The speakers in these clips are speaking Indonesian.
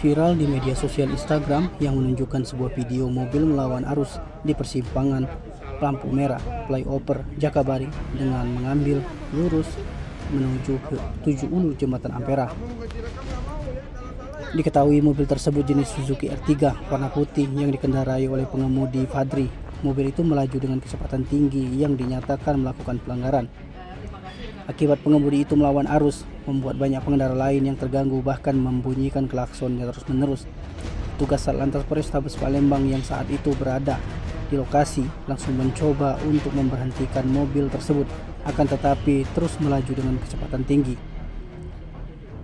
Viral di media sosial Instagram yang menunjukkan sebuah video mobil melawan arus di persimpangan lampu merah flyover Jakabari dengan mengambil lurus menuju ke 7 Ulu Jembatan Ampera. Diketahui mobil tersebut jenis Suzuki R3 warna putih yang dikendarai oleh pengemudi Fadri. Mobil itu melaju dengan kecepatan tinggi yang dinyatakan melakukan pelanggaran. Akibat pengemudi itu melawan arus, membuat banyak pengendara lain yang terganggu bahkan membunyikan klaksonnya terus-menerus. Petugas Satlantas Polrestabes Palembang yang saat itu berada di lokasi langsung mencoba untuk memberhentikan mobil tersebut, akan tetapi terus melaju dengan kecepatan tinggi.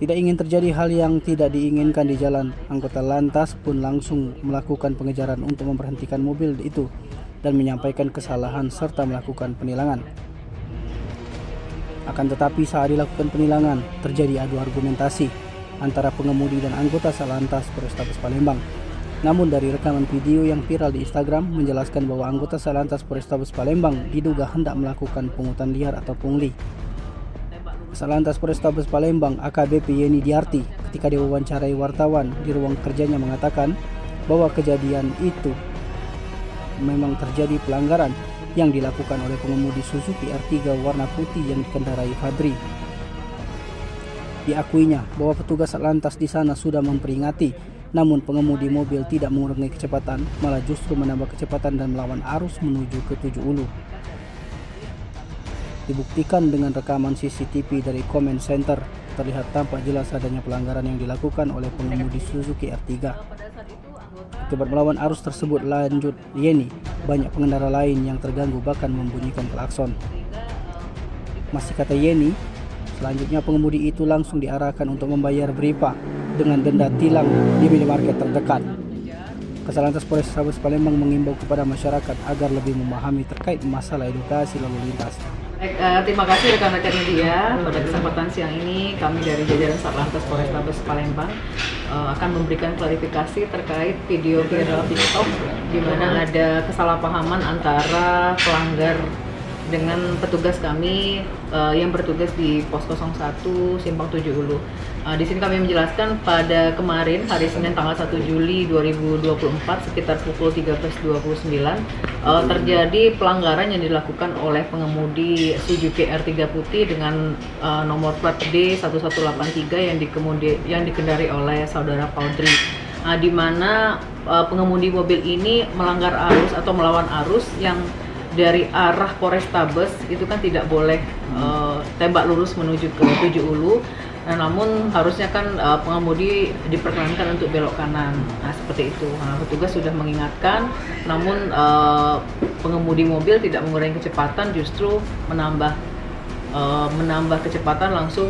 Tidak ingin terjadi hal yang tidak diinginkan di jalan, anggota Lantas pun langsung melakukan pengejaran untuk memberhentikan mobil itu dan menyampaikan kesalahan serta melakukan penilangan. Akan tetapi saat dilakukan penilangan, terjadi adu argumentasi antara pengemudi dan anggota Satlantas Polrestabes Palembang. Namun dari rekaman video yang viral di Instagram menjelaskan bahwa anggota Satlantas Polrestabes Palembang diduga hendak melakukan pungutan liar atau pungli. Satlantas Polrestabes Palembang AKBP Yeni Diarti ketika diwawancarai wartawan di ruang kerjanya mengatakan bahwa kejadian itu memang terjadi pelanggaran yang dilakukan oleh pengemudi Suzuki R3 warna putih yang dikendarai Fadri. Diakuinya bahwa petugas Satlantas di sana sudah memperingati, namun pengemudi mobil tidak mengurangi kecepatan, malah justru menambah kecepatan dan melawan arus menuju ke 7 Ulu. Dibuktikan dengan rekaman CCTV dari Comment Center, terlihat tampak jelas adanya pelanggaran yang dilakukan oleh pengemudi Suzuki R3. Akibat melawan arus tersebut, lanjut Yeni, banyak pengendara lain yang terganggu bahkan membunyikan klakson. Masih kata Yeni, selanjutnya pengemudi itu langsung diarahkan untuk membayar beripa dengan denda tilang di minimarket terdekat. Satlantas Polrestabes Palembang mengimbau kepada masyarakat agar lebih memahami terkait masalah edukasi lalu lintas. Terima kasih rekan-rekan media. Pada kesempatan siang ini kami dari jajaran Satlantas Polrestabes Palembang akan memberikan klarifikasi terkait video viral TikTok di mana ada kesalahpahaman antara pelanggar dengan petugas kami yang bertugas di Pos 01 Simpang 7 Ulu. Di sini kami menjelaskan pada kemarin hari Senin tanggal 1 Juli 2024 sekitar pukul 13.29 terjadi pelanggaran yang dilakukan oleh pengemudi Suzuki R3 putih dengan nomor plat D1183 yang dikendari oleh saudara Fadri. Di mana pengemudi mobil ini melanggar arus atau melawan arus yang dari arah Polrestabes itu kan tidak boleh tembak lurus menuju ke 7 Ulu. Nah, namun harusnya kan pengemudi diperkenankan untuk belok kanan. Nah, seperti itu. Nah, petugas sudah mengingatkan, namun pengemudi mobil tidak mengurangi kecepatan, justru menambah kecepatan, langsung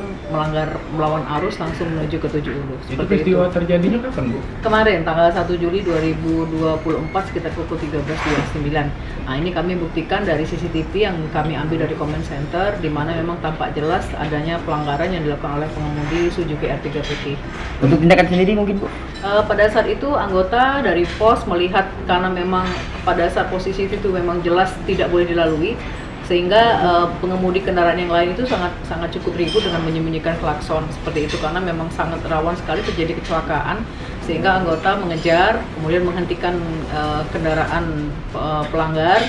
melawan arus langsung menuju ke 7 Ulu. Itu peristiwa terjadinya kapan, Bu? Kemarin tanggal 1 Juli 2024 sekitar pukul 13.29. Nah, ini kami buktikan dari CCTV yang kami ambil dari Comment Center, di mana memang tampak jelas adanya pelanggaran yang dilakukan oleh pengemudi Suzuki R3 putih. Untuk tindakan sendiri mungkin, Bu? Pada saat itu anggota dari pos melihat karena memang pada saat posisi itu memang jelas tidak boleh dilalui, sehingga pengemudi kendaraan yang lain itu sangat cukup ribut dengan menyembunyikan klakson seperti itu, karena memang sangat rawan sekali terjadi kecelakaan, sehingga anggota mengejar kemudian menghentikan kendaraan pelanggar,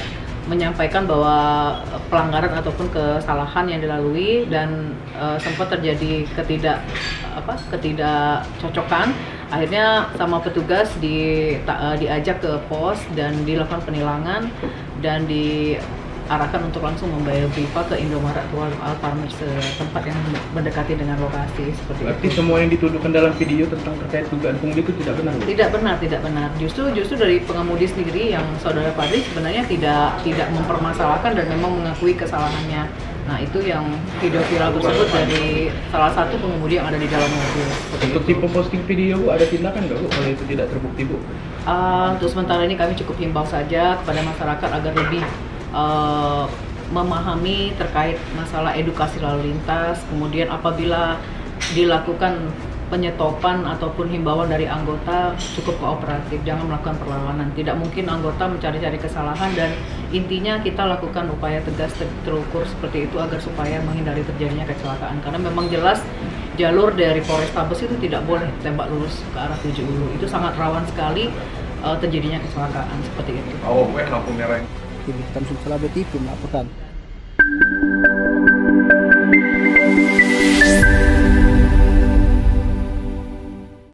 menyampaikan bahwa pelanggaran ataupun kesalahan yang dilalui, dan sempat terjadi ketidakcocokan. Akhirnya sama petugas diajak ke pos dan dilakukan penilangan dan diarahkan untuk langsung membayar beripa ke Indomaret atau Alfamart tempat yang mendekati dengan lokasi seperti Berarti itu. semua yang dituduhkan dalam video tentang terkait dugaan pungli itu tidak benar, Bu? Tidak benar. Justru dari pengemudi sendiri yang saudara Fadri sebenarnya tidak mempermasalahkan dan memang mengakui kesalahannya. Nah, itu yang video viral tersebut dari salah satu pengemudi yang ada di dalam mobil. Untuk tipe posting video, Bu, ada tindakan nggak, Bu, kalau itu tidak terbukti, Bu? Untuk sementara ini kami cukup himbau saja kepada masyarakat agar lebih memahami terkait masalah edukasi lalu lintas. Kemudian apabila dilakukan penyetopan ataupun himbauan dari anggota, cukup kooperatif, jangan melakukan perlawanan. Tidak mungkin anggota mencari-cari kesalahan, dan intinya kita lakukan upaya tegas terukur seperti itu agar supaya menghindari terjadinya kecelakaan, karena memang jelas jalur dari Polrestabes itu tidak boleh tembak lurus ke arah tujuh Ulu. Itu sangat rawan sekali terjadinya kecelakaan seperti itu. Oh, lampu merah. Tim Liputan Sumsel TV melaporkan.